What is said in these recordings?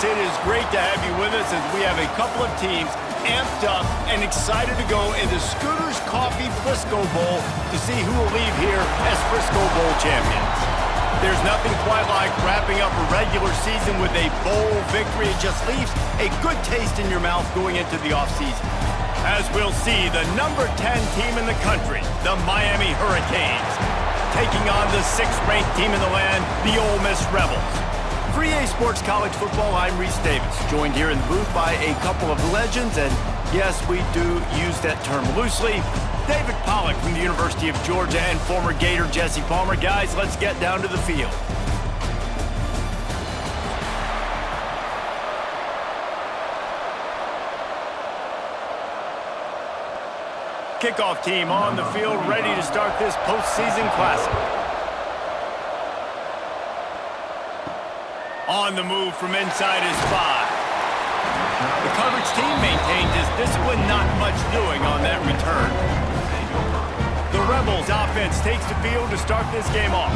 it is great to have you with us as we have a couple of teams amped up and excited to go in the Scooters Coffee Frisco Bowl to see who will leave here as Frisco Bowl champions. There's nothing quite like wrapping up a regular season with a bowl victory. It just leaves a good taste in your mouth going into the offseason. As we'll see, the number 10 team in the country, the Miami Hurricanes, taking on the 6th-ranked team in the land, the Ole Miss Rebels. For EA Sports College Football, I'm Reese Davis, joined here in the booth by a couple of legends, and yes, we do use that term loosely. David Pollack from the University of Georgia and former Gator Jesse Palmer. Guys, let's get down to the field. Kickoff team on the field, ready to start this postseason classic. On the move from inside is 5. The coverage team maintains his discipline, not much doing on that return. The Rebels offense takes the field to start this game off.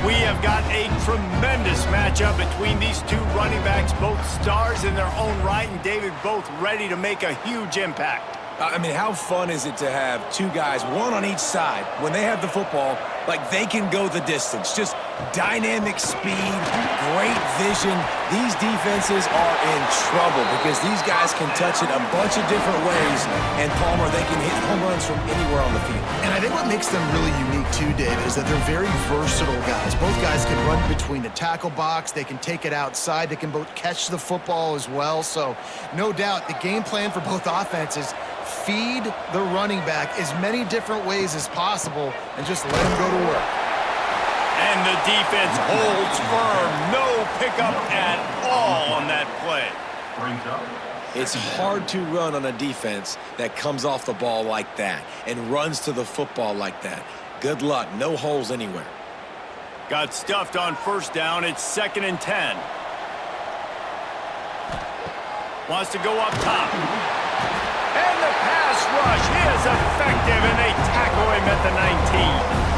We have got a tremendous matchup between these two running backs, both stars in their own right, and David, both ready to make a huge impact. I mean, how fun is it to have two guys, one on each side, when they have the football, like they can go the distance. Just dynamic speed, great vision. These defenses are in trouble because these guys can touch it a bunch of different ways, and Palmer, they can hit home runs from anywhere on the field. And I think what makes them really unique too, Dave, is that they're very versatile guys. Both guys can run between the tackle box. They can take it outside. They can both catch the football as well. So no doubt the game plan for both offenses, feed the running back as many different ways as possible and just let him go to work. And the defense holds firm. No pickup at all on that play. It's hard to run on a defense that comes off the ball like that and runs to the football like that. Good luck. No holes anywhere. Got stuffed on first down. It's 2nd and 10. Wants to go up top. And the pass rush is effective, and they tackle him at the 19.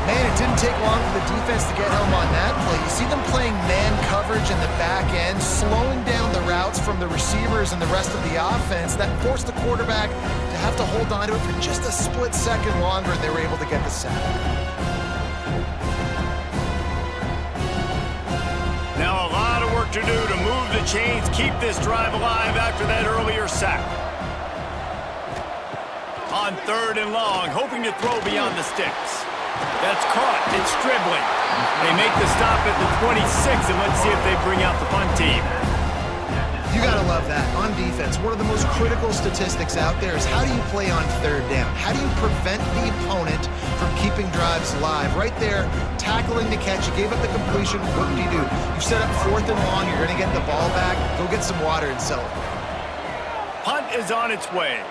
Man, it didn't take long for the defense to get home on that play. You see them playing man coverage in the back end, slowing down the routes from the receivers and the rest of the offense. That forced the quarterback to have to hold on to it for just a split second longer, and they were able to get the sack. Now a lot of work to do to move the chains, keep this drive alive after that earlier sack. On 3rd and long, hoping to throw beyond the sticks. That's caught. It's dribbling. They make the stop at the 26, and let's see if they bring out the punt team. You got to love that. On defense, one of the most critical statistics out there is how do you play on 3rd down? How do you prevent the opponent from keeping drives alive? Right there, tackling the catch. You gave up the completion. What do? You set up 4th and long. You're going to get the ball back. Go get some water and sell it. Punt is on its way.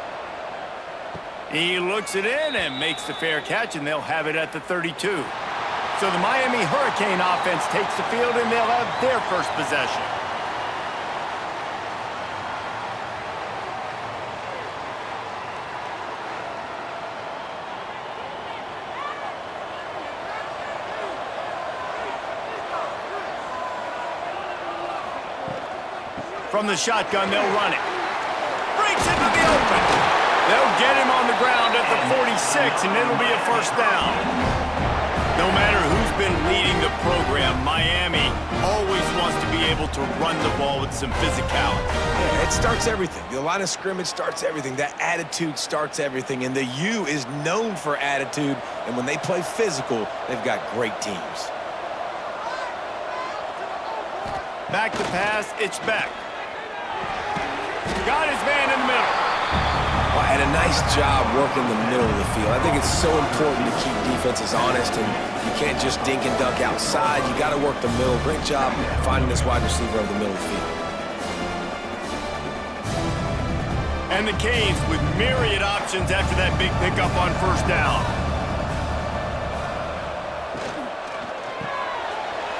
He looks it in and makes the fair catch, and they'll have it at the 32. So the Miami Hurricane offense takes the field, and they'll have their first possession. From the shotgun, they'll run it. Breaks into the open. They'll get him on the ground at the 46, and it'll be a first down. No matter who's been leading the program, Miami always wants to be able to run the ball with some physicality. Yeah, it starts everything. The line of scrimmage starts everything. That attitude starts everything, and the U is known for attitude, and when they play physical, they've got great teams. Back to pass, it's Beck. Got his man in the middle. Well, and a nice job working the middle of the field. I think it's so important to keep defenses honest, and you can't just dink and dunk outside. You got to work the middle. Great job finding this wide receiver over the middle of the field. And the Canes with myriad options after that big pickup on first down.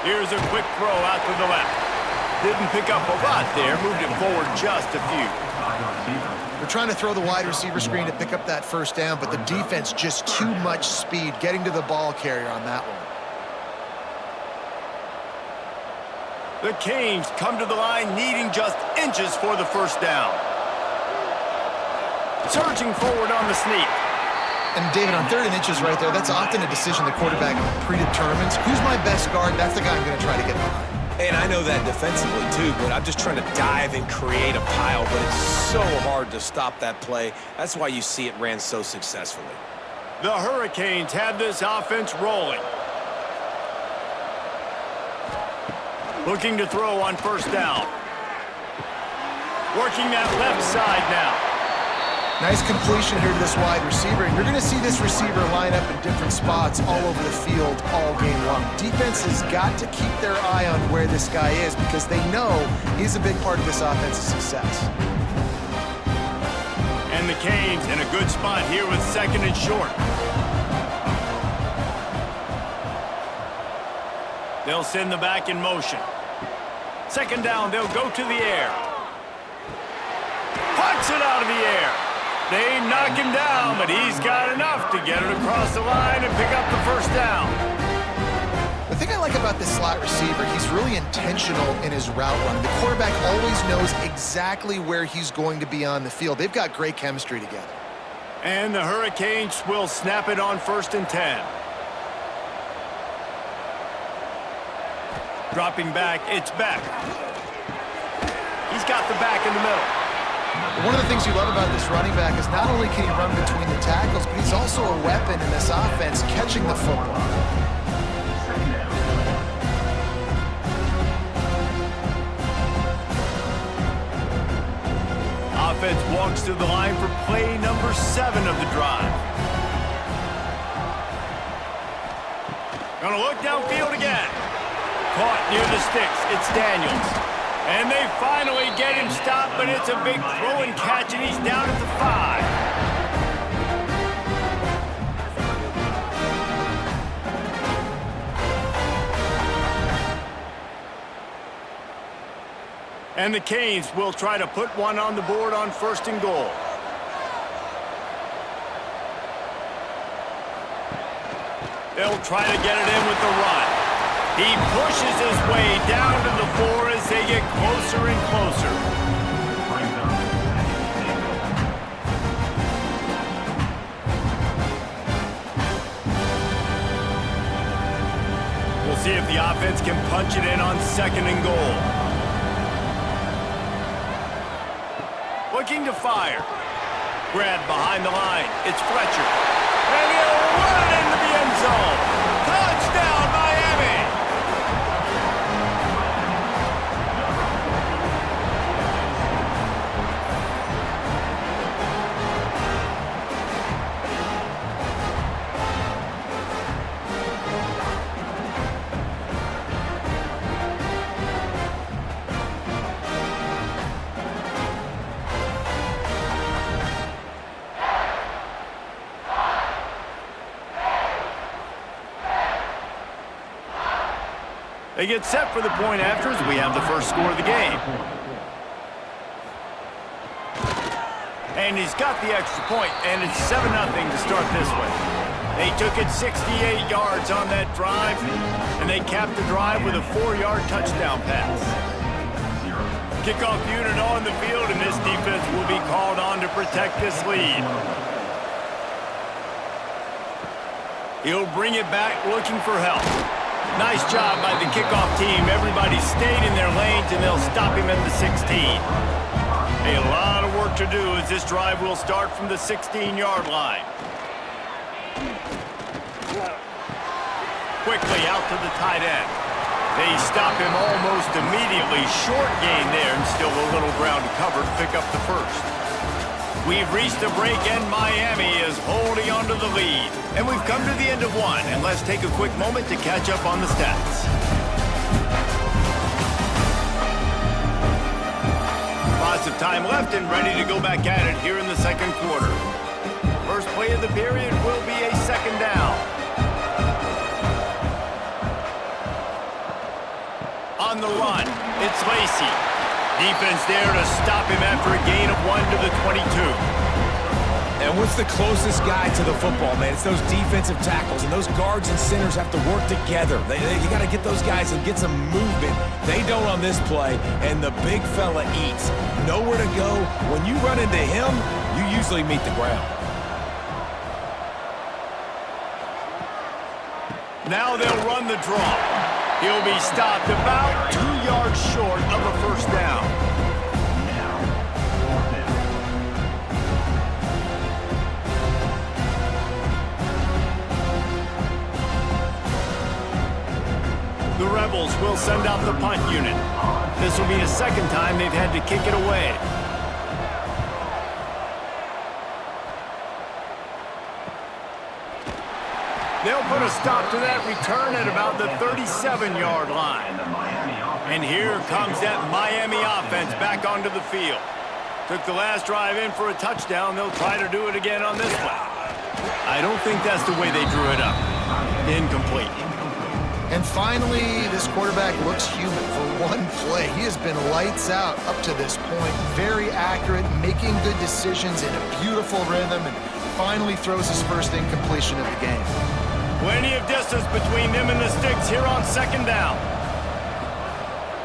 Here's a quick throw out to the left. Didn't pick up a lot there, moved it forward just a few. They're trying to throw the wide receiver screen to pick up that first down, but the defense just too much speed getting to the ball carrier on that one. The Canes come to the line needing just inches for the first down. Surging forward on the sneak. And David, on 3rd and inches right there, that's often a decision the quarterback predetermines. Who's my best guard? That's the guy I'm going to try to get behind. And I know that defensively too, but I'm just trying to dive and create a pile, but it's so hard to stop that play. That's why you see it ran so successfully. The Hurricanes have this offense rolling. Looking to throw on first down. Working that left side now. Nice completion here to this wide receiver. And you're going to see this receiver line up in different spots all over the field all game long. Defense has got to keep their eye on where this guy is because they know he's a big part of this offense's success. And the Canes in a good spot here with 2nd and short. They'll send the back in motion. 2nd down, they'll go to the air. Punts it out of the air. They knock him down, but he's got enough to get it across the line and pick up the first down. The thing I like about this slot receiver, he's really intentional in his route running. The quarterback always knows exactly where he's going to be on the field. They've got great chemistry together. And the Hurricanes will snap it on 1st and 10. Dropping back, it's Beck. He's got the back in the middle. One of the things you love about this running back is not only can he run between the tackles, but he's also a weapon in this offense catching the football. Offense walks to the line for play number 7 of the drive. Gonna look downfield again. Caught near the sticks. It's Daniels. And they finally get him stopped, but it's a big throw and catch, and he's down at the 5. And the Canes will try to put one on the board on 1st and goal. They'll try to get it in with the run. He pushes his way down to the 4 as they get closer and closer. We'll see if the offense can punch it in on 2nd and goal. Looking to fire. Grabbed behind the line. It's Fletcher. And he'll run it into the end zone. Touchdown, Miami! They get set for the point after as we have the first score of the game. And he's got the extra point, and it's 7-0 to start this one. They took it 68 yards on that drive, and they capped the drive with a 4-yard touchdown pass. Kickoff unit on the field, and this defense will be called on to protect this lead. He'll bring it back looking for help. Nice job by the kickoff team. Everybody stayed in their lanes, and they'll stop him at the 16. A lot of work to do as this drive will start from the 16-yard line. Quickly out to the tight end. They stop him almost immediately. Short gain there, and still a little ground to cover to pick up the first. We've reached the break, and Miami is holding on to the lead. And we've come to the end of one, and let's take a quick moment to catch up on the stats. Lots of time left and ready to go back at it here in the second quarter. First play of the period will be a 2nd down. On the run, it's Lacey. Defense there to stop him after a gain of 1 to the 22. And what's the closest guy to the football, man? It's those defensive tackles, and those guards and centers have to work together. You got to get those guys and get some movement. They don't on this play, and the big fella eats. Nowhere to go. When you run into him, you usually meet the ground. Now they'll run the draw. He'll be stopped about 2 yards short of a first down. The Rebels will send out the punt unit. This will be the second time they've had to kick it away. They'll put a stop to that return at about the 37-yard line. And here comes that Miami offense back onto the field. Took the last drive in for a touchdown. They'll try to do it again on this one. I don't think that's the way they drew it up. Incomplete. And finally, this quarterback looks human for one play. He has been lights out up to this point. Very accurate, making good decisions in a beautiful rhythm, and finally throws his first incompletion of the game. Plenty of distance between them and the sticks here on second down.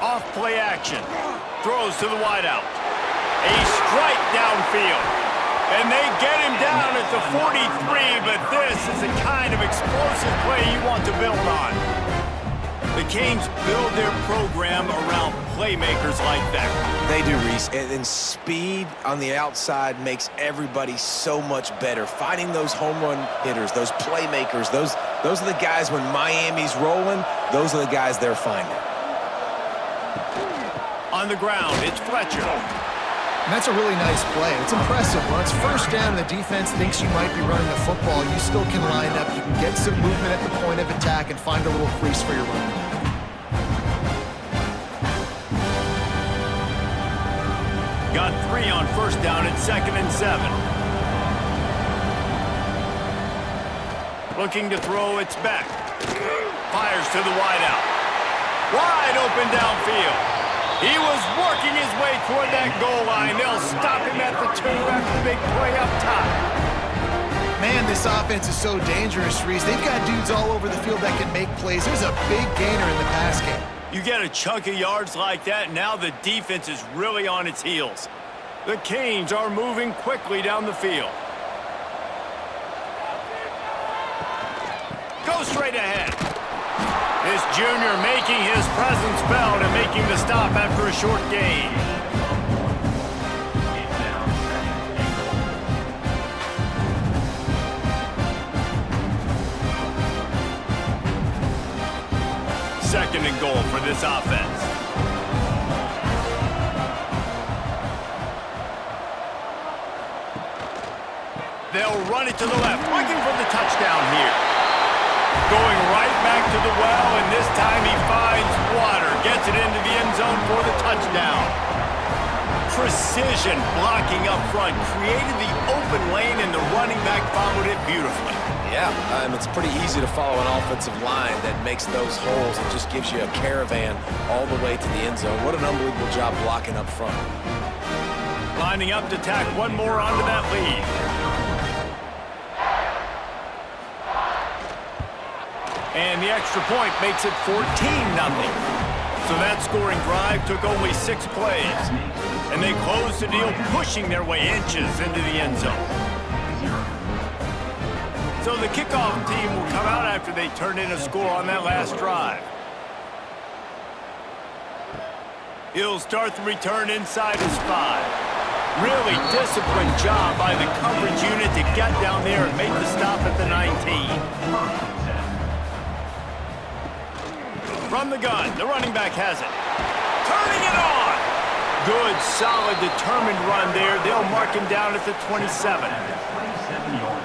Off play action. Throws to the wideout. A strike downfield. And they get him down at the 43, but this is the kind of explosive play you want to build on. The Canes build their program around playmakers like that. They do, Reese, and speed on the outside makes everybody so much better. Finding those home run hitters, those playmakers, those are the guys when Miami's rolling, those are the guys they're finding. On the ground, it's Fletcher. And that's a really nice play. It's impressive. When it's first down and the defense thinks you might be running the football, you still can line up. You can get some movement at the point of attack and find a little crease for your running back. Got 3 on first down at 2nd and 7. Looking to throw, it's back. Fires to the wideout. Wide open downfield. He was working his way toward that goal line. They'll stop him at the 2 after the big play up top. Man, this offense is so dangerous, Reese. They've got dudes all over the field that can make plays. There's a big gainer in the pass game. You get a chunk of yards like that, now the defense is really on its heels. The Canes are moving quickly down the field. Go straight ahead. This junior making his presence felt and making the stop after a short gain. Second and goal for this offense. They'll run it to the left, looking for the touchdown here. Going right back to the well, and this time he finds water. Gets it into the end zone for the touchdown. Precision blocking up front. Created the open lane, and the running back followed it beautifully. Yeah, it's pretty easy to follow an offensive line that makes those holes and just gives you a caravan all the way to the end zone. What an unbelievable job blocking up front. Lining up to tack one more onto that lead. And the extra point makes it 14-0. So that scoring drive took only 6 plays. And they closed the deal, pushing their way inches into the end zone. So the kickoff team will come out after they turn in a score on that last drive. He'll start the return inside his 5. Really disciplined job by the coverage unit to get down there and make the stop at the 19. From the gun, the running back has it. Turning it on! Good, solid, determined run there. They'll mark him down at the 27.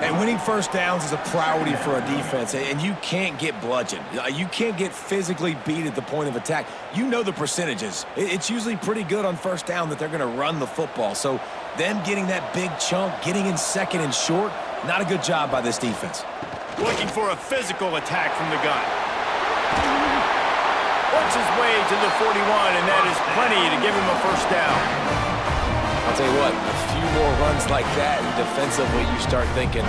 And winning first downs is a priority for a defense, and you can't get bludgeoned. You can't get physically beat at the point of attack. You know the percentages. It's usually pretty good on first down that they're going to run the football. So them getting that big chunk, getting in second and short, not a good job by this defense. Looking for a physical attack from the gun. Works his way to the 41, and that is plenty to give him a first down. A I'll tell you what, a few more runs like that, and defensively you start thinking,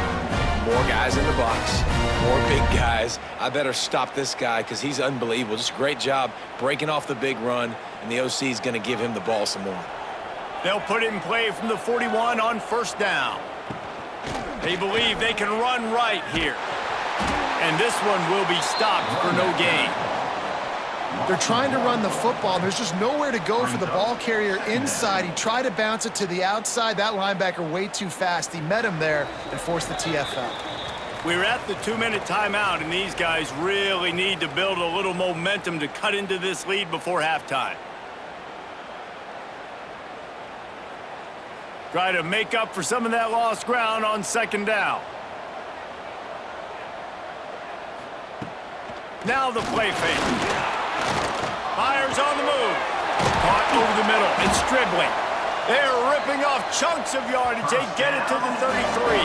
more guys in the box, more big guys. I better stop this guy because he's unbelievable. Just a great job breaking off the big run, and the OC is going to give him the ball some more. They'll put it in play from the 41 on first down. They believe they can run right here. And this one will be stopped for no gain. They're trying to run the football. There's just nowhere to go for the ball carrier inside. He tried to bounce it to the outside. That linebacker way too fast. He met him there and forced the TFL. We're at the 2-minute timeout, and these guys really need to build a little momentum to cut into this lead before halftime. Try to make up for some of that lost ground on second down. Now the play fake. Fires on the move. Caught over the middle. It's dribbling. They're ripping off chunks of yardage. They get it to the 33.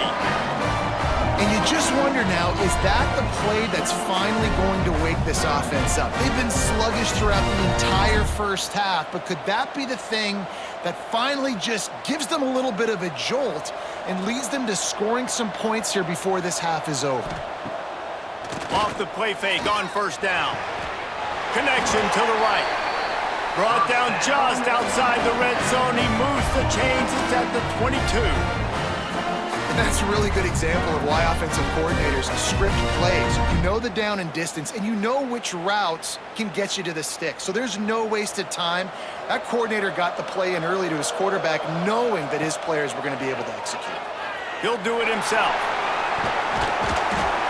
And you just wonder now, is that the play that's finally going to wake this offense up? They've been sluggish throughout the entire first half, but could that be the thing that finally just gives them a little bit of a jolt and leads them to scoring some points here before this half is over? Off the play fake on first down. Connection to the right. Brought down just outside the red zone. He moves the chains. It's at the 22. And that's a really good example of why offensive coordinators script plays. You know the down and distance, and you know which routes can get you to the stick. So there's no wasted time. That coordinator got the play in early to his quarterback, knowing that his players were going to be able to execute. He'll do it himself.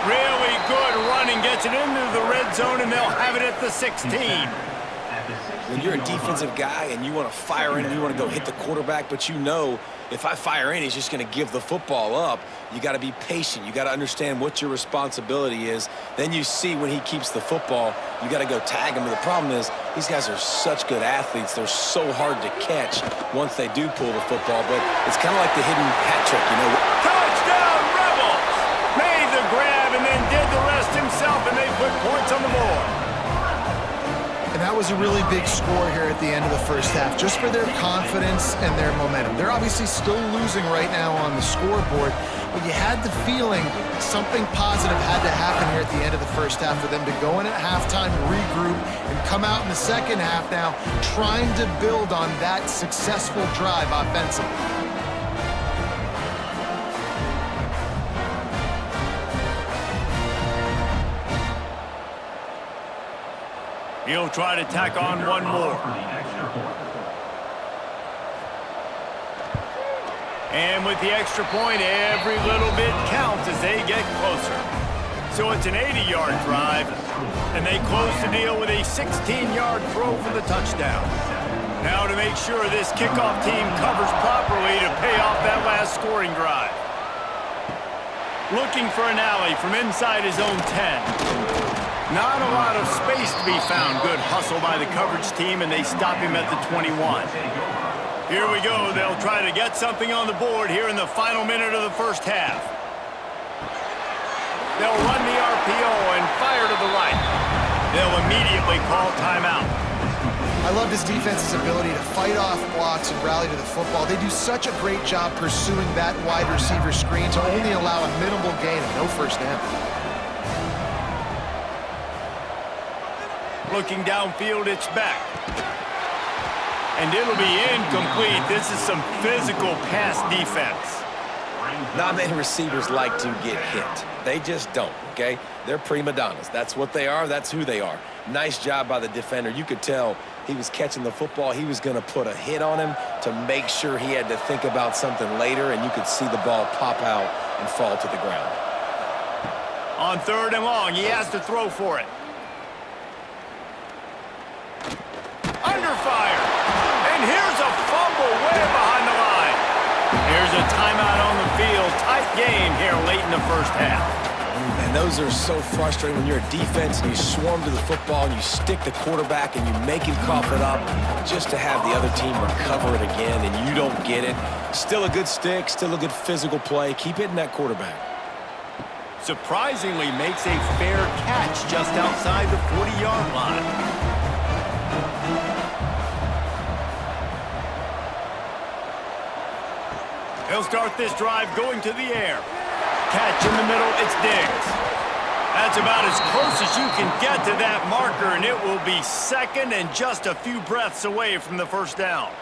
Really good running, gets it into the red zone, and they'll have it at the 16. When you're a defensive guy and you want to fire in and you want to go hit the quarterback, but you know if I fire in, he's just going to give the football up, you got to be patient. You got to understand what your responsibility is. Then you see when he keeps the football, you got to go tag him. But the problem is these guys are such good athletes. They're so hard to catch once they do pull the football. But it's kind of like the hidden hat trick, you know. Touchdown, Rebels! Made the grab and then did the rest himself, and they put points on the board. And that was a really big score here at the end of the first half, just for their confidence and their momentum. They're obviously still losing right now on the scoreboard, but you had the feeling something positive had to happen here at the end of the first half for them to go in at halftime, regroup, and come out in the second half now trying to build on that successful drive offensively. He'll try to tack on one more. And with the extra point, every little bit counts as they get closer. So it's an 80-yard drive, and they close the deal with a 16-yard throw for the touchdown. Now to make sure this kickoff team covers properly to pay off that last scoring drive. Looking for an alley from inside his own 10. Not a lot of space to be found. Good hustle by the coverage team, and they stop him at the 21. Here we go. They'll try to get something on the board here in the final minute of the first half. They'll run the RPO and fire to the right. They'll immediately call timeout. I love this defense's ability to fight off blocks and rally to the football. They do such a great job pursuing that wide receiver screen to only allow a minimal gain and no first down. Looking downfield, it's back. And it'll be incomplete. This is some physical pass defense. Not many receivers like to get hit. They just don't, okay? They're prima donnas. That's what they are. That's who they are. Nice job by the defender. You could tell he was catching the football. He was going to put a hit on him to make sure he had to think about something later, and you could see the ball pop out and fall to the ground. On third and long, he has to throw for it. Under fire. And here's a fumble way behind the line. Here's a timeout on the field. Tight game here late in the first half. And those are so frustrating when you're a defense and you swarm to the football and you stick the quarterback and you make him cough it up just to have the other team recover it again and you don't get it. Still a good stick, still a good physical play. Keep hitting that quarterback. Surprisingly makes a fair catch just outside the 40-yard line. He'll start this drive going to the air. Catch in the middle, it's Diggs. That's about as close as you can get to that marker, and it will be second and just a few breaths away from the first down.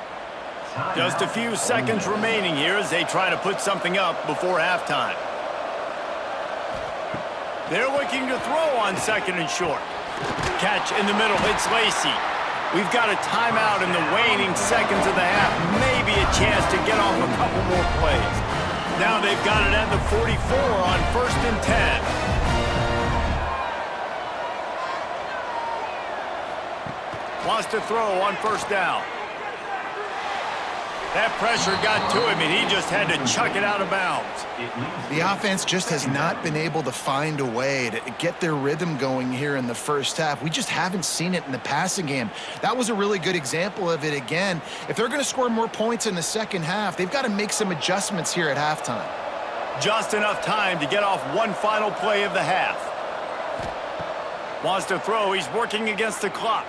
Just a few seconds remaining here as they try to put something up before halftime. They're looking to throw on second and short. Catch in the middle, it's Lacy. We've got a timeout in the waning seconds of the half. Maybe a chance to get off a couple more plays. Now they've got it at the 44 on 1st and 10. Wants to throw on first down. That pressure got to him, and he just had to chuck it out of bounds. The offense just has not been able to find a way to get their rhythm going here in the first half. We just haven't seen it in the passing game. That was a really good example of it again. If they're going to score more points in the second half, they've got to make some adjustments here at halftime. Just enough time to get off one final play of the half. Wants to throw. He's working against the clock.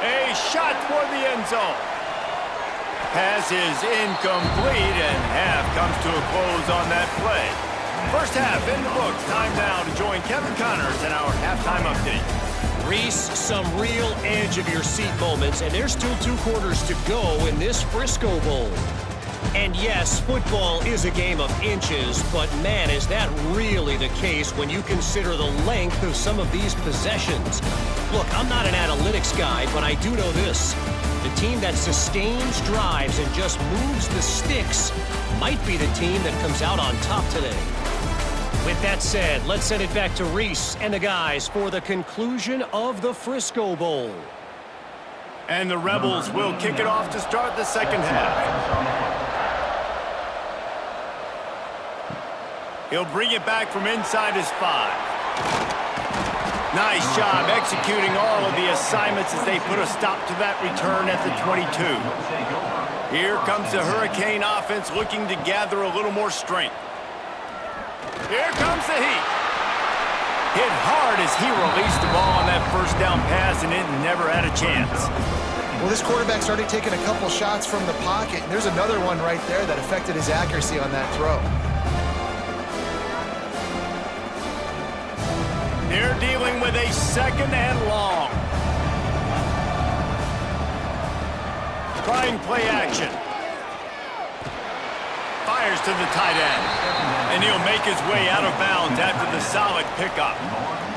A shot toward the end zone. Pass is incomplete, and half comes to a close on that play. First half in the books. Time now to join Kevin Connors in our halftime update. Reese, some real edge-of-your-seat moments, and there's still 2 quarters to go in this Frisco Bowl. And yes, football is a game of inches, but man, is that really the case when you consider the length of some of these possessions. Look, I'm not an analytics guy, but I do know this. The team that sustains drives and just moves the sticks might be the team that comes out on top today. With that said, let's send it back to Reese and the guys for the conclusion of the Frisco Bowl. And the Rebels will kick it off to start the second half. He'll bring it back from inside his 5. Nice job executing all of the assignments as they put a stop to that return at the 22. Here comes the Hurricane offense looking to gather a little more strength. Here comes the heat. Hit hard as he released the ball on that first down pass, and it never had a chance. Well, this quarterback's already taken a couple shots from the pocket, and there's another one right there that affected his accuracy on that throw. They're dealing with a second and long. Trying play action. Fires to the tight end. And he'll make his way out of bounds after the solid pickup.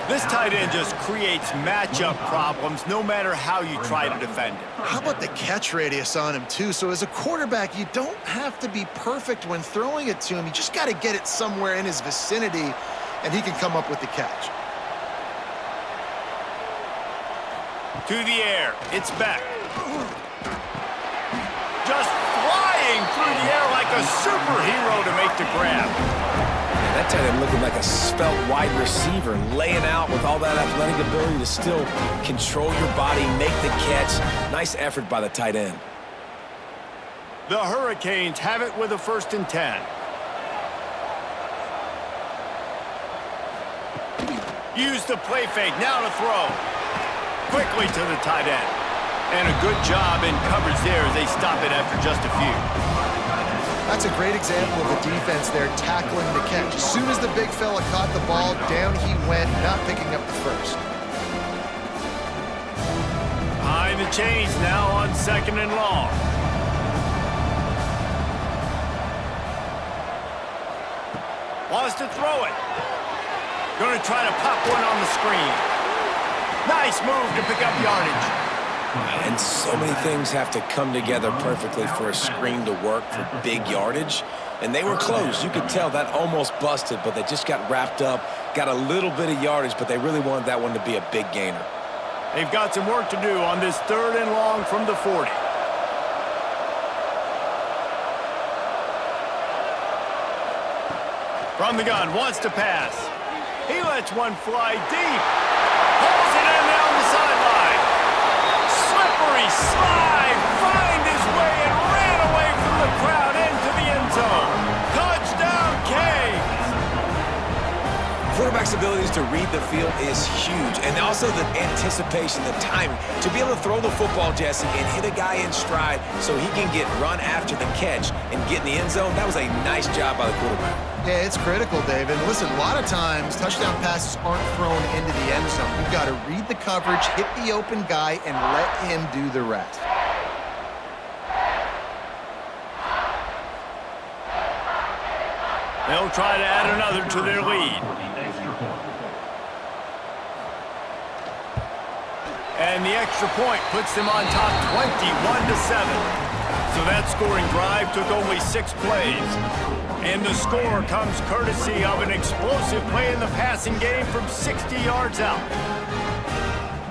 This tight end just creates matchup problems no matter how you try to defend it. How about the catch radius on him, too? So as a quarterback, you don't have to be perfect when throwing it to him. You just got to get it somewhere in his vicinity, and he can come up with the catch. To the air, it's Beck. Just flying through the air like a superhero to make the grab. Yeah, that tight end looking like a svelte wide receiver, laying out with all that athletic ability to still control your body, make the catch. Nice effort by the tight end. The Hurricanes have it with a 1st and 10. Use the play fake, now to throw. Quickly to the tight end. And a good job in coverage there as they stop it after just a few. That's a great example of the defense there tackling the catch. As soon as the big fella caught the ball, down he went, not picking up the first. Behind the chains now on 2nd and long. Wants to throw it. Going to try to pop one on the screen. Nice move to pick up yardage. And so many things have to come together perfectly for a screen to work for big yardage. And they were close. You could tell that almost busted, but they just got wrapped up, got a little bit of yardage, but they really wanted that one to be a big gainer. They've got some work to do on this 3rd and long from the 40. From the gun, wants to pass. He lets one fly deep. Pulls it in down the sideline. Slippery slide. Find his way and ran away from the crowd into the end zone. Touchdown, Canes. Quarterback's quarterback's abilities to read the field is huge, and also the anticipation, the timing. To be able to throw the football, Jesse, and hit a guy in stride so he can get run after the catch and get in the end zone, that was a nice job by the quarterback. Yeah, it's critical, David. Listen, a lot of times touchdown passes aren't thrown into the end zone. You've got to read the coverage, hit the open guy, and let him do the rest. They'll try to add another to their lead. And the extra point puts them on top 21-7. So that scoring drive took only 6 plays. And the score comes courtesy of an explosive play in the passing game from 60 yards out.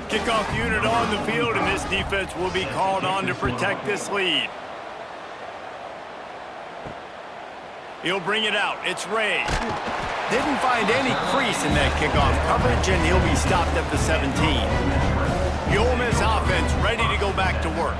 Kickoff unit on the field, and this defense will be called on to protect this lead. He'll bring it out. It's Ray. Didn't find any crease in that kickoff coverage, and he'll be stopped at the 17. The Ole Miss offense ready to go back to work.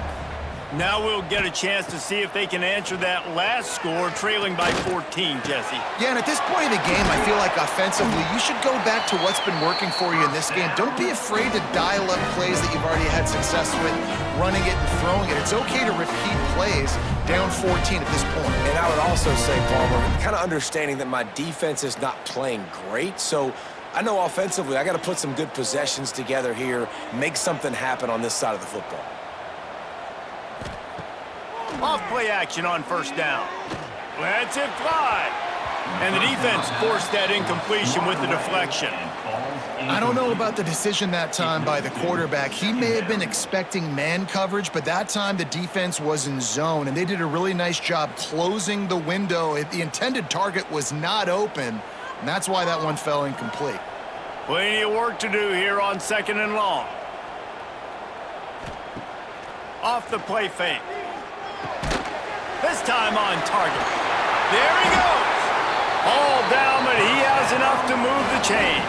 Now we'll get a chance to see if they can answer that last score, trailing by 14, Jesse. Yeah, and at this point in the game, I feel like offensively, you should go back to what's been working for you in this game. Don't be afraid to dial up plays that you've already had success with, running it and throwing it. It's okay to repeat plays down 14 at this point. And I would also say, Palmer, kind of understanding that my defense is not playing great, so I know offensively I got to put some good possessions together here, make something happen on this side of the football. Off play action on first down. Lets it fly. And the defense forced that incompletion with the deflection. I don't know about the decision that time by the quarterback. He may have been expecting man coverage, but that time the defense was in zone, and they did a really nice job closing the window. The intended target was not open, and that's why that one fell incomplete. Plenty of work to do here on 2nd and long. Off the play fake. This time on target. There he goes. All down, but he has enough to move the chains.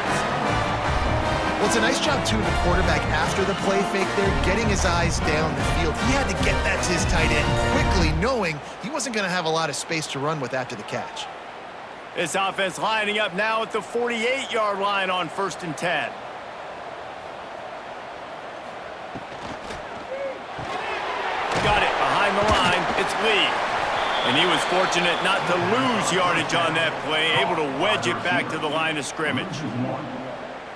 Well, it's a nice job, too, of the quarterback after the play fake there, getting his eyes down the field. He had to get that to his tight end quickly, knowing he wasn't going to have a lot of space to run with after the catch. This offense lining up now at the 48-yard line on 1st and 10. Got it behind the line. It's Lee. And he was fortunate not to lose yardage on that play, able to wedge it back to the line of scrimmage.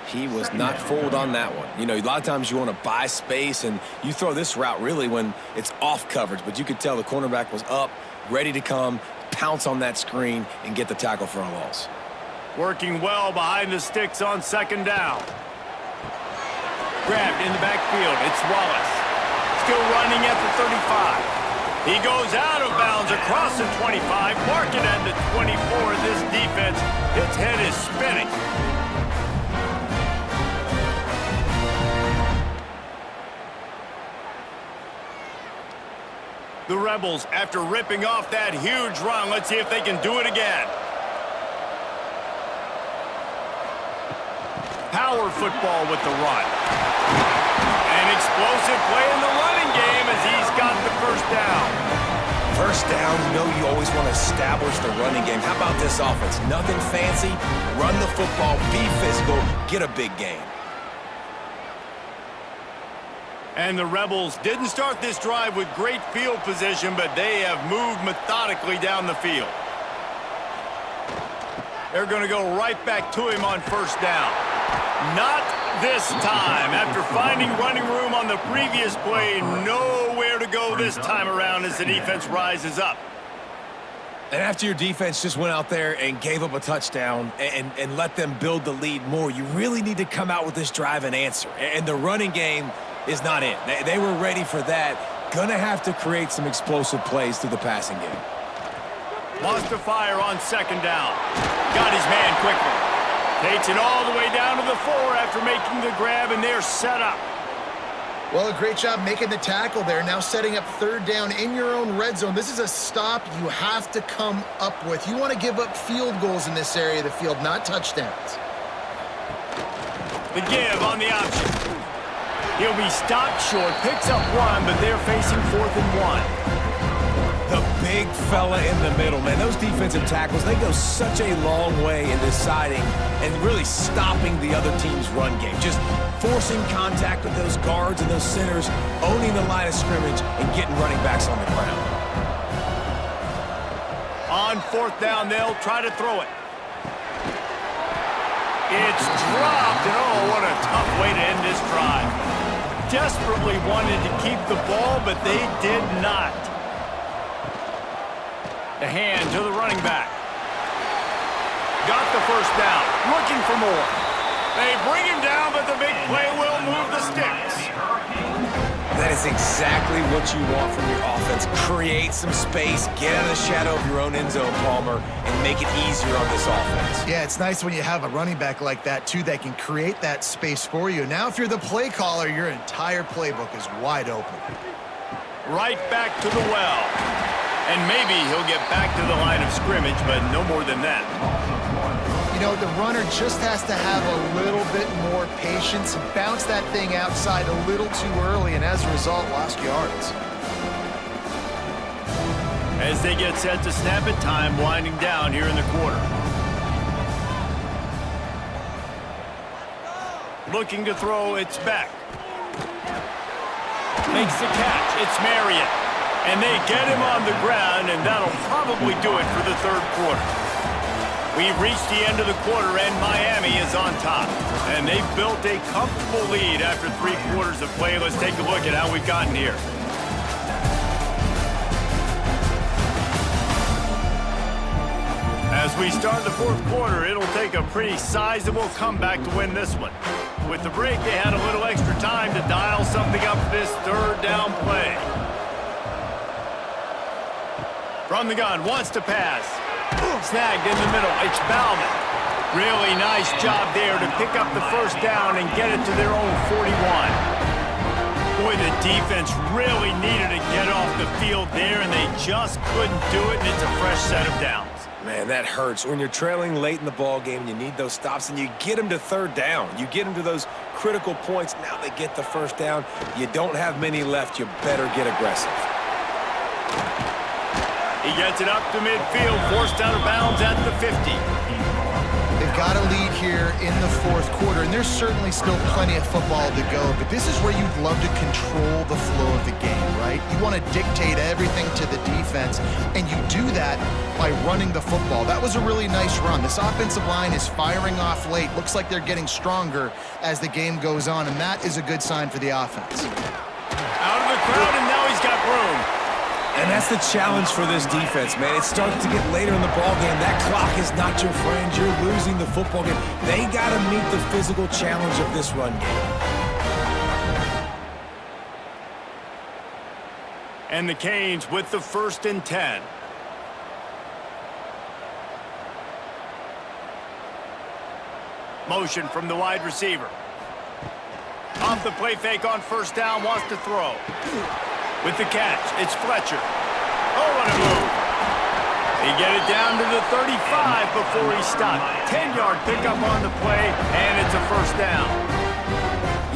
He was not fooled on that one. You know, a lot of times you want to buy space, and you throw this route really when it's off coverage, but you could tell the cornerback was up, ready to come, pounce on that screen, and get the tackle for a loss. Working well behind the sticks on 2nd down. Grabbed in the backfield. It's Wallace. Still running at the 35. He goes out of bounds across the 25. Mark it at the 24. This defense, its head is spinning. The Rebels, after ripping off that huge run, let's see if they can do it again. Power football with the run. An explosive play in the running game as he's got the first down. First down, you know you always want to establish the running game. How about this offense? Nothing fancy. Run the football, be physical, get a big gain. And the Rebels didn't start this drive with great field position, but they have moved methodically down the field. They're going to go right back to him on first down. Not this time. After finding running room on the previous play, nowhere to go this time around as the defense rises up. And after your defense just went out there and gave up a touchdown and let them build the lead more, you really need to come out with this drive and answer. And the running game is not it. They were ready for that. Gonna have to create some explosive plays through the passing game. Lost the fire on 2nd down. Got his man quickly. Takes it all the way down to the 4 after making the grab, and they're set up. Well, a great job making the tackle there. Now setting up 3rd down in your own red zone. This is a stop you have to come up with. You want to give up field goals in this area of the field, not touchdowns. The give on the option. He'll be stopped short, picks up 1, but they're facing 4th and 1. The big fella in the middle, man. Those defensive tackles, they go such a long way in deciding and really stopping the other team's run game. Just forcing contact with those guards and those centers, owning the line of scrimmage, and getting running backs on the ground. On fourth down, they'll try to throw it. It's dropped, and oh, what a tough way to end this drive. Desperately wanted to keep the ball, but they did not. The hand to the running back. Got the first down, looking for more. They bring him down, but the big play will move the sticks. That is exactly what you want from your offense. Create some space, get out of the shadow of your own end zone, Palmer, and make it easier on this offense. Yeah, it's nice when you have a running back like that, too, that can create that space for you. Now, if you're the play caller, your entire playbook is wide open. Right back to the well. And maybe he'll get back to the line of scrimmage, but no more than that. You know, the runner just has to have a little bit more patience, bounce that thing outside a little too early, and as a result, lost yards. As they get set to snap it, time winding down here in the quarter. Looking to throw, it's back. Makes the catch, it's Marriott. And they get him on the ground, and that'll probably do it for the third quarter. We've reached the end of the quarter, and Miami is on top. And they've built a comfortable lead after 3 quarters of play. Let's take a look at how we've gotten here. As we start the fourth quarter, it'll take a pretty sizable comeback to win this one. With the break, they had a little extra time to dial something up for this third down play. From the gun, wants to pass. Snagged in the middle, it's Bauman. Really nice job there to pick up the first down and get it to their own 41. Boy, the defense really needed to get off the field there, and they just couldn't do it, and it's a fresh set of downs. Man, that hurts. When you're trailing late in the ball game, you need those stops, and you get them to third down. You get them to those critical points. Now they get the first down. You don't have many left. You better get aggressive. He gets it up to midfield, forced out of bounds at the 50. They've got a lead here in the fourth quarter, and there's certainly still plenty of football to go, but this is where you'd love to control the flow of the game, right? You want to dictate everything to the defense, and you do that by running the football. That was a really nice run. This offensive line is firing off late. Looks like they're getting stronger as the game goes on, and that is a good sign for the offense. Out of the crowd, and now he's got room. And that's the challenge for this defense, man. It starts to get later in the ball game. That clock is not your friend. You're losing the football game. They got to meet the physical challenge of this run game. And the Canes with the 1st and 10. Motion from the wide receiver. Off the play fake on first down, wants to throw. With the catch, it's Fletcher. Oh, what a move. They get it down to the 35 before he stopped. 10-yard pickup on the play, and it's a first down.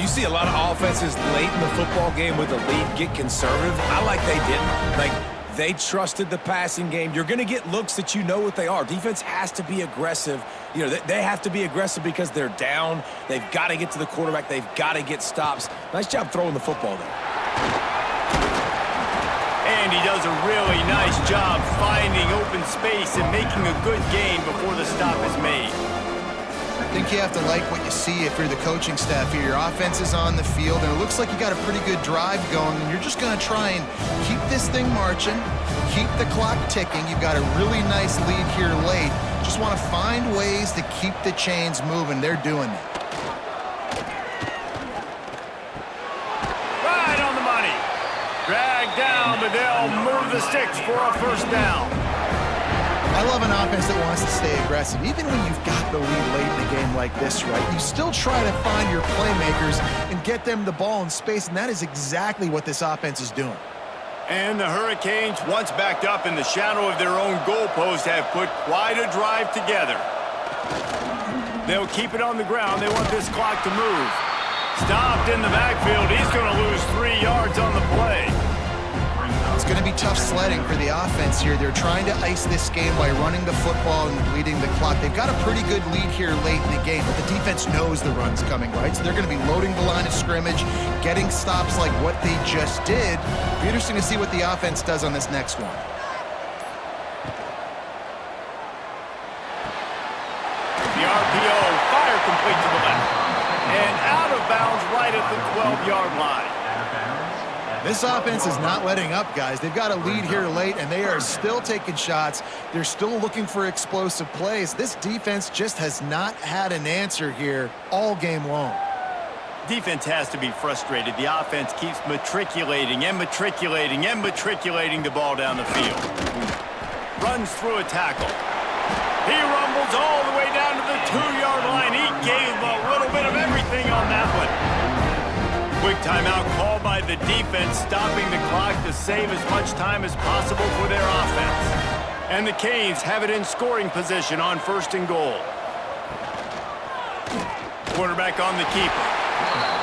You see a lot of offenses late in the football game with the lead get conservative. I like they didn't. Like, they trusted the passing game. You're going to get looks that you know what they are. Defense has to be aggressive. You know, they have to be aggressive because they're down. They've got to get to the quarterback. They've got to get stops. Nice job throwing the football there. And he does a really nice job finding open space and making a good gain before the stop is made. I think you have to like what you see if you're the coaching staff here. Your offense is on the field, and it looks like you got a pretty good drive going, and you're just going to try and keep this thing marching, keep the clock ticking. You've got a really nice lead here late. Just want to find ways to keep the chains moving. They're doing that. Right on the money. Dragged down, but they'll move the sticks for a first down. I love an offense that wants to stay aggressive. Even when you've got the lead late in the game like this, right, you still try to find your playmakers and get them the ball in space, and that is exactly what this offense is doing. And the Hurricanes, once backed up in the shadow of their own goalpost, have put quite a drive together. They'll keep it on the ground. They want this clock to move. Stopped in the backfield. He's going to lose 3 yards on the play. It's going to be tough sledding for the offense here. They're trying to ice this game by running the football and bleeding the clock. They've got a pretty good lead here late in the game, but the defense knows the run's coming, right? So they're going to be loading the line of scrimmage, getting stops like what they just did. It'll be interesting to see what the offense does on this next one. The RPO, fire complete to the left. And out of bounds right at the 12-yard line. This offense is not letting up, guys. They've got a lead here late, and they are still taking shots. They're still looking for explosive plays. This defense just has not had an answer here all game long. Defense has to be frustrated. The offense keeps matriculating and matriculating and matriculating the ball down the field. Runs through a tackle. He rumbles all the way down to the 2-yard line. He gave a little bit of everything on that one. Quick timeout called by the defense, stopping the clock to save as much time as possible for their offense. And the Canes have it in scoring position on 1st and goal. Quarterback on the keeper.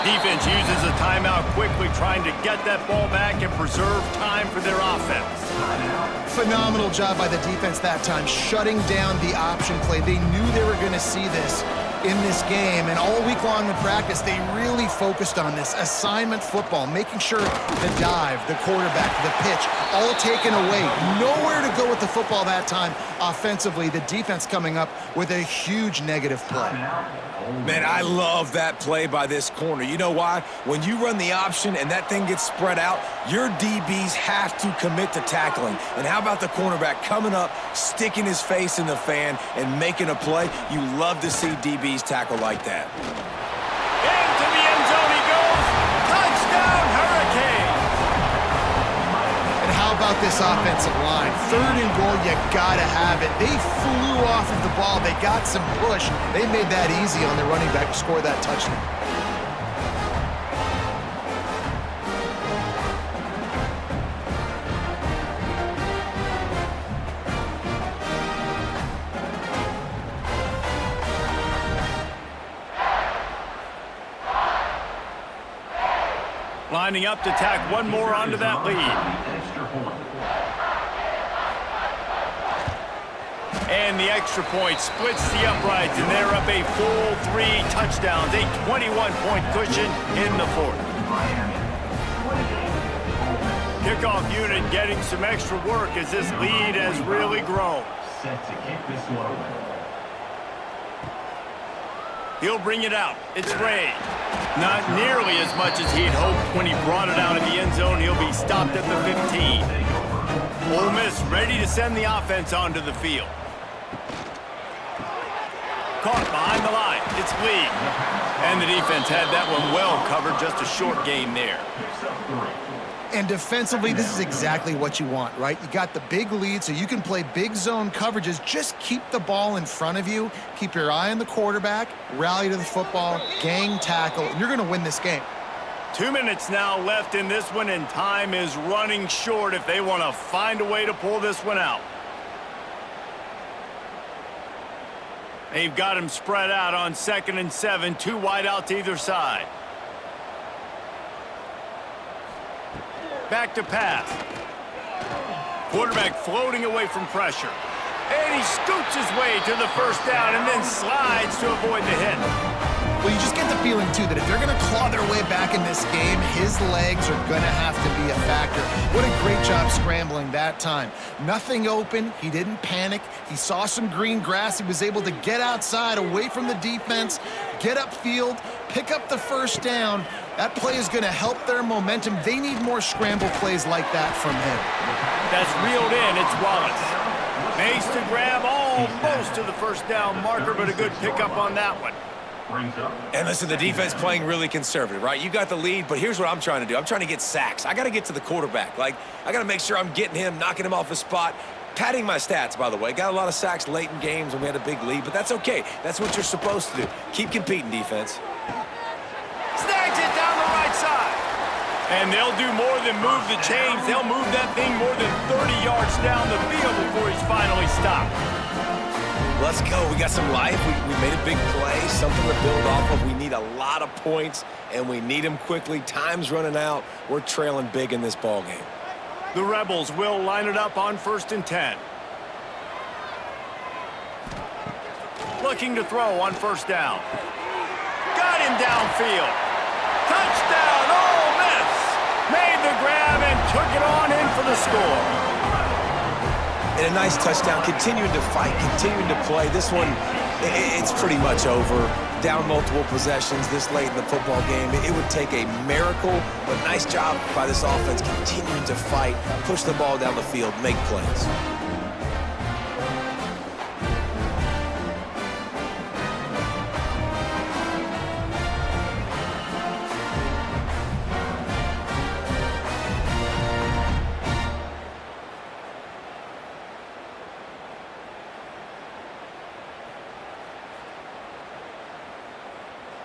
Defense uses a timeout quickly, trying to get that ball back and preserve time for their offense. Phenomenal job by the defense that time, shutting down the option play. They knew they were going to see this in this game, and all week long in practice, they really focused on this assignment football, making sure the dive, the quarterback, the pitch, all taken away. Nowhere to go with the football that time offensively. The defense coming up with a huge negative play. Man, I love that play by this corner. You know why? When you run the option and that thing gets spread out, your DBs have to commit to tackling. And how about the cornerback coming up, sticking his face in the fan, and making a play? You love to see DBs tackle like that. Into the end zone he goes. Touchdown, Hurricanes! And how about this offensive line? 3rd and goal, you gotta have it. They flew off of the ball. They got some push. They made that easy on their running back to score that touchdown. Lining up to tack one more onto that lead. And the extra point splits the uprights, and they're up a full 3 touchdowns, a 21-point cushion in the 4th. Kickoff unit getting some extra work as this lead has really grown. Set to kick this one. He'll bring it out. It's Ray. Not nearly as much as he'd hoped when he brought it out of the end zone. He'll be stopped at the 15. Ole Miss ready to send the offense onto the field. Caught behind the line. It's Lee. And the defense had that one well covered. Just a short gain there. And defensively, this is exactly what you want, right? You got the big lead, so you can play big zone coverages. Just keep the ball in front of you. Keep your eye on the quarterback. Rally to the football. Gang tackle. And you're going to win this game. 2 minutes now left in this one, and time is running short if they want to find a way to pull this one out. They've got him spread out on 2nd and 7, 2 wide out to either side. Back to pass. Quarterback floating away from pressure. And he scoots his way to the 1st down and then slides to avoid the hit. Well, you just get the feeling, too, that if they're going to claw their way back in this game, his legs are going to have to be a factor. What a great job scrambling that time. Nothing open. He didn't panic. He saw some green grass. He was able to get outside, away from the defense, get upfield, pick up the 1st down. That play is going to help their momentum. They need more scramble plays like that from him. That's reeled in. It's Wallace. Makes the grab almost to the 1st down marker, but a good pickup on that one. And listen, the defense playing really conservative, right? You got the lead, but here's what I'm trying to do. I'm trying to get sacks. I got to get to the quarterback. I got to make sure I'm getting him, knocking him off his spot. Padding my stats, by the way. Got a lot of sacks late in games when we had a big lead, but that's okay. That's what you're supposed to do. Keep competing, defense. Snags it down the right side. And they'll do more than move the chains. They'll move that thing more than 30 yards down the field before he's finally stopped. Let's go. We got some life. We made a big play, something to build off of. We need a lot of points, and we need them quickly. Time's running out. We're trailing big in this ball game. The Rebels will line it up on 1st and 10. Looking to throw on 1st down. Got him downfield. Touchdown, Ole Miss! Made the grab and took it on in for the score. And a nice touchdown, continuing to fight, continuing to play. This one, it's pretty much over. Down multiple possessions this late in the football game. It would take a miracle, but nice job by this offense continuing to fight, push the ball down the field, make plays.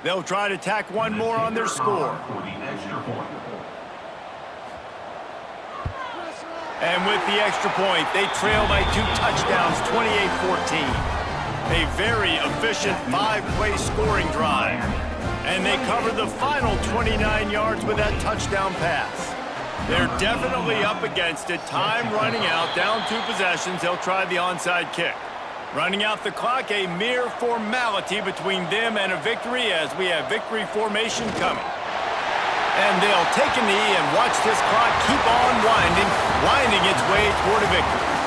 They'll try to tack one more on their score. For the extra point. And with the extra point, they trail by 2 touchdowns, 28-14. A very efficient 5-play scoring drive. And they cover the final 29 yards with that touchdown pass. They're definitely up against it. Time running out, down 2 possessions. They'll try the onside kick. Running out the clock, a mere formality between them and a victory as we have victory formation coming. And they'll take a knee and watch this clock keep on winding its way toward a victory.